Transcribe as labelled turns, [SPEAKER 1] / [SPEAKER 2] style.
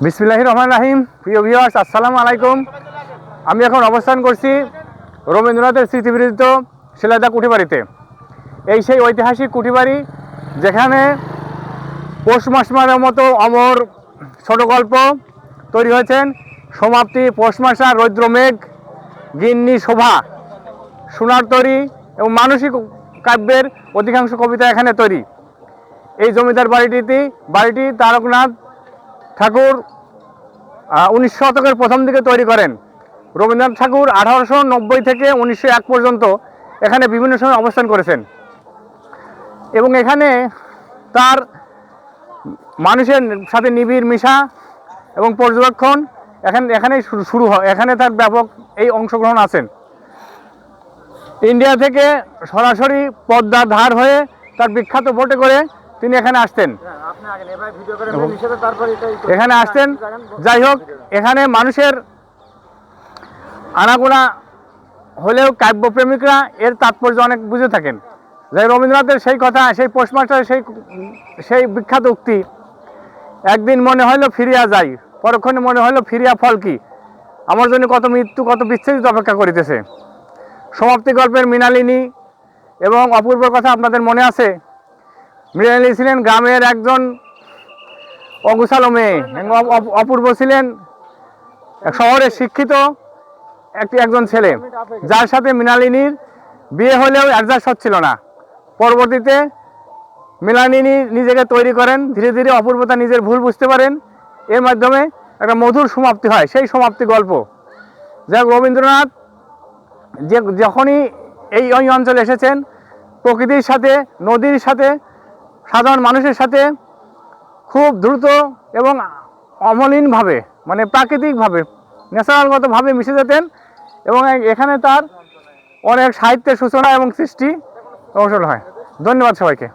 [SPEAKER 1] বিসমিল্লাহির রহমানির রহিম। প্রিয় ভিউয়ার্স, আসসালামু আলাইকুম। আমি এখন অবস্থান করছি রবীন্দ্রনাথের স্মৃতিবিরচিত শিলাইদহ কুঠিবাড়িতে। এই সেই ঐতিহাসিক কুঠিবাড়ি যেখানে পৌষ মাসের মতো অমর ছোট গল্প তৈরি হয়েছেন। সমাপ্তি, পৌষ মাসা, রৌদ্রমেঘ, গিন্নি শোভা, সোনার তরী এবং মানসিক কাব্যের অধিকাংশ কবিতা এখানে তৈরি। এই জমিদার বাড়িটি তারকনাথ ঠাকুর 19 শতকের প্রথম দিকে তৈরি করেন। রবীন্দ্রনাথ ঠাকুর 1890 থেকে 1901 পর্যন্ত এখানে বিভিন্ন সময় অবস্থান করেছেন এবং এখানে তার মানুষের সাথে নিবিড় মিশা এবং পর্যবেক্ষণ এখানেই শুরু হয়। এখানে তার ব্যাপক এই অংশগ্রহণ আছেন। ইন্ডিয়া থেকে সরাসরি পদ্মার ধার হয়ে তার বিখ্যাত বোটে করে তিনি এখানে আসতেন। যাই হোক, এখানে মানুষের আনাগোনা হলেও কাব্যপ্রেমিকরা এর তাৎপর্য অনেক বুঝে থাকেন। যাই রবীন্দ্রনাথের সেই কথা, সেই পৌষ মাসের সেই বিখ্যাত উক্তি, একদিন মনে হইল ফিরিয়া যাই, পরক্ষণে মনে হইল ফিরিয়া ফল কি, আমার জন্য কত মৃত্যু কত বিচ্ছেদিত অপেক্ষা করিতেছে। সমাপ্তি গল্পের মৃণালিনী এবং অপূর্বর কথা আপনাদের মনে আছে। মৃণালিনী ছিলেন গ্রামের একজন অগুছালো মেয়ে, অপূর্ব ছিলেন শহরের শিক্ষিত একজন ছেলে, যার সাথে মৃণালিনীর বিয়ে হলেও অ্যাডজাস্ট হচ্ছিল না। পরবর্তীতে মৃণালিনী নিজেকে তৈরি করেন, ধীরে ধীরে অপূর্বতা নিজের ভুল বুঝতে পারেন, এর মাধ্যমে একটা মধুর সমাপ্তি হয়, সেই সমাপ্তি গল্প। যাক, রবীন্দ্রনাথ যখনই এই অঞ্চলে এসেছেন, প্রকৃতির সাথে, নদীর সাথে, সাধারণ মানুষের সাথে খুব দ্রুত এবং অমলিনভাবে, মানে প্রাকৃতিকভাবে, ন্যাচারালগতভাবে মিশে যেতেন এবং এখানে তার অনেক সাহিত্যের সূচনা এবং সৃষ্টি হয়। ধন্যবাদ সবাইকে।